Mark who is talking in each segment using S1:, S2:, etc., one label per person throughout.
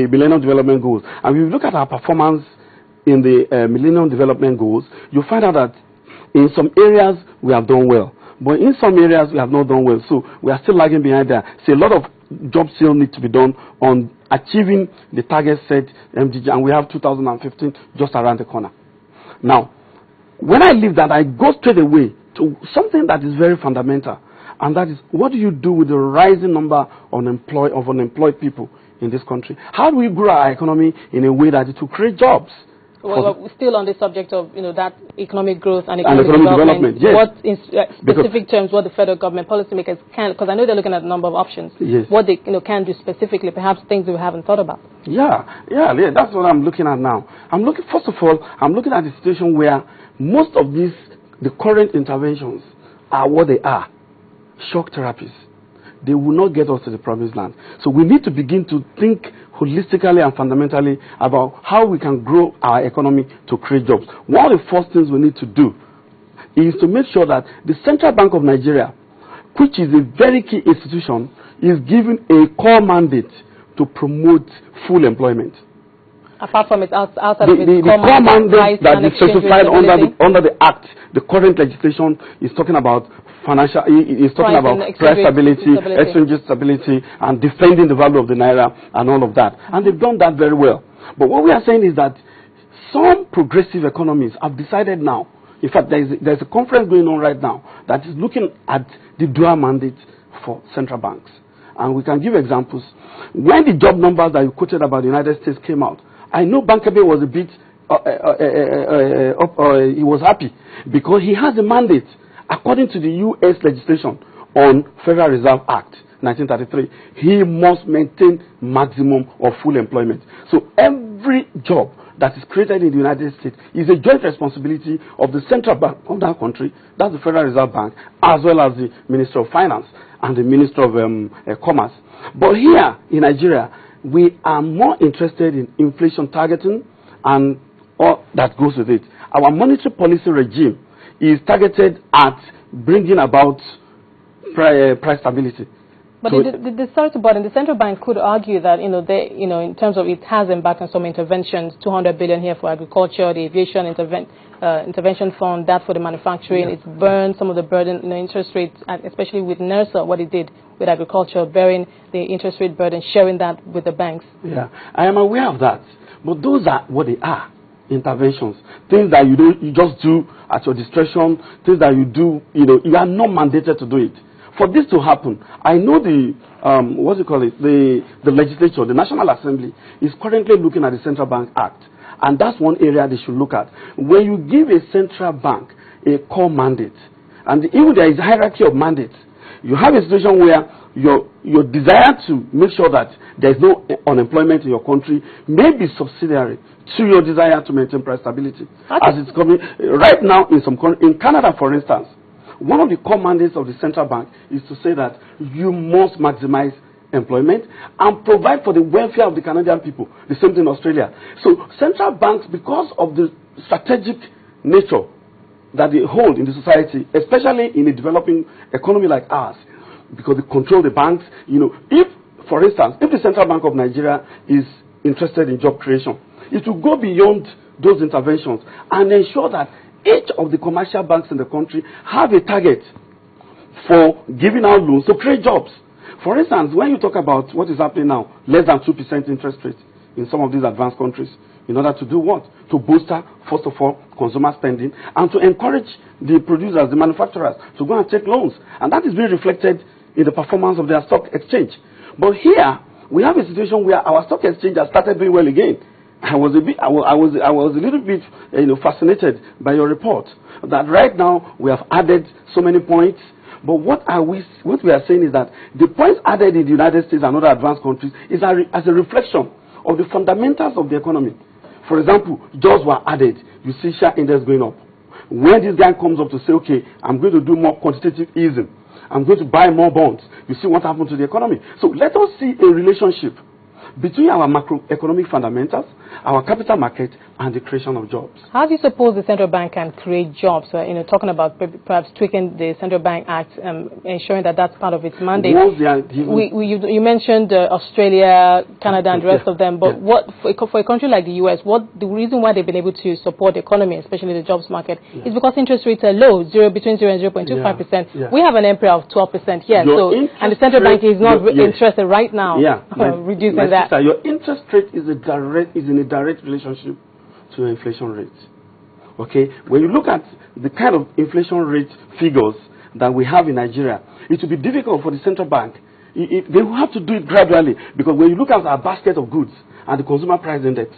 S1: Millennium Development Goals. And if you look at our performance in the Millennium Development Goals, you find out that in some areas we have done well. But in some areas we have not done well. So we are still lagging behind there. So a lot of jobs still need to be done on achieving the target set MDG. And we have 2015 just around the corner. Now, when I leave that, I go straight away to something that is very fundamental. And that is, what do you do with the rising number of unemployed people in this country? How do we grow our economy in a way that it will create jobs?
S2: Well, we're still on the subject of that economic growth and economic development.
S1: Yes.
S2: What, in specific terms, what the federal government policymakers can, because I know they're looking at a number of options.
S1: Yes.
S2: What they can do specifically, perhaps things we haven't thought about.
S1: Yeah, that's what I'm looking at now. First of all, I'm looking at the situation where most of the current interventions are what they are. Shock therapies. They will not get us to the promised land. So we need to begin to think holistically and fundamentally about how we can grow our economy to create jobs. One of the first things we need to do is to make sure that the Central Bank of Nigeria, which is a very key institution, is given a core mandate to promote full employment.
S2: Apart from its outside of its
S1: core mandate that is specified under the Act, the current legislation is talking about financial, is talking about price stability, exchange stability, and defending the value of the naira and all of that. And they've done that very well. But what we are saying is that some progressive economies have decided now. In fact, there's a conference going on right now that is looking at the dual mandate for central banks. And we can give examples. When the job numbers that you quoted about the United States came out, I know Bankabe was a bit, he was happy because he has a mandate. According to the U.S. legislation on Federal Reserve Act 1933, he must maintain maximum of full employment. So every job that is created in the United States is a joint responsibility of the central bank of that country, that's the Federal Reserve Bank, as well as the Minister of Finance and the Minister of Commerce. But here in Nigeria, we are more interested in inflation targeting and all that goes with it. Our monetary policy regime is targeted at bringing about price stability.
S2: But the central bank could argue that in terms of it has embarked on some interventions, 200 billion here for agriculture, the aviation intervention fund, that for the manufacturing. It's burned some of the burden interest rates, especially with NERSA, what it did with agriculture, bearing the interest rate burden, sharing that with the banks. Yeah,
S1: I am aware of that, but those are what they are. Interventions, things that you just do at your discretion, things that you do, you are not mandated to do it. For this to happen, I know the legislature, the National Assembly, is currently looking at the Central Bank Act, and that's one area they should look at. When you give a central bank a core mandate, and even there is a hierarchy of mandates, you have a situation where your desire to make sure that there is no unemployment in your country may be subsidiary to your desire to maintain price stability. As it's coming right now in Canada, for instance, one of the core mandates of the central bank is to say that you must maximize employment and provide for the welfare of the Canadian people. The same thing in Australia. So central banks, because of the strategic nature that they hold in the society, especially in a developing economy like ours, because they control the banks, if, for instance, if the Central Bank of Nigeria is interested in job creation, it will go beyond those interventions and ensure that each of the commercial banks in the country have a target for giving out loans to create jobs. For instance, when you talk about what is happening now, less than 2% interest rate in some of these advanced countries, in order to do what? To bolster, first of all, consumer spending and to encourage the producers, the manufacturers, to go and take loans. And that is being reflected in the performance of their stock exchange. But here, we have a situation where our stock exchange has started doing well again. I was a little bit fascinated by your report that right now we have added so many points. But what we are saying is that the points added in the United States and other advanced countries is as a reflection of the fundamentals of the economy. For example, jobs were added. You see share index going up. When this guy comes up to say, okay, I'm going to do more quantitative easing, I'm going to buy more bonds, you see what happened to the economy. So let us see a relationship between our macroeconomic fundamentals our capital market, and the creation of jobs.
S2: How do you suppose the central bank can create jobs? Talking about perhaps tweaking the Central Bank Act, ensuring that that's part of its mandate. You mentioned Australia, Canada, and the rest of them, but what for a country like the US, the reason why they've been able to support the economy, especially the jobs market, is because interest rates are low, between 0 and 0.25%. We have an MPR of 12% here, and the central bank is not interested right now reducing that.
S1: Sister, your interest rate is in a direct relationship to your inflation rate. Okay, when you look at the kind of inflation rate figures that we have in Nigeria, it will be difficult for the central bank. They will have to do it gradually, because when you look at our basket of goods and the consumer price index,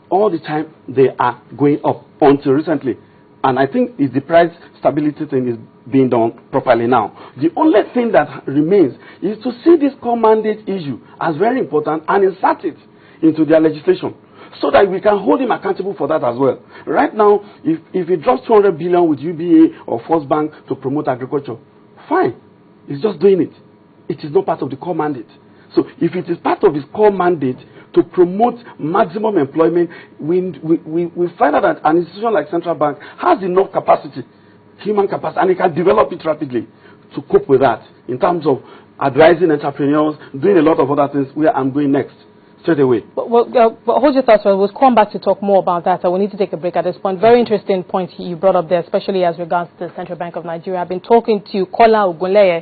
S1: all the time they are going up until recently. And I think if the price stability thing is being done properly now, the only thing that remains is to see this core mandate issue as very important and insert it into their legislation, so that we can hold him accountable for that as well. Right now, if he drops 200 billion with UBA or First Bank to promote agriculture, fine. He's just doing it. It is not part of the core mandate. So if it is part of his core mandate to promote maximum employment, we find out that an institution like Central Bank has enough capacity, human capacity, and it can develop it rapidly to cope with that in terms of advising entrepreneurs, doing a lot of other things where I'm going next. Straight away. But
S2: hold your thoughts. We'll come back to talk more about that. So we need to take a break at this point. Very interesting point you brought up there, especially as regards to the Central Bank of Nigeria. I've been talking to Kola Ogunleye.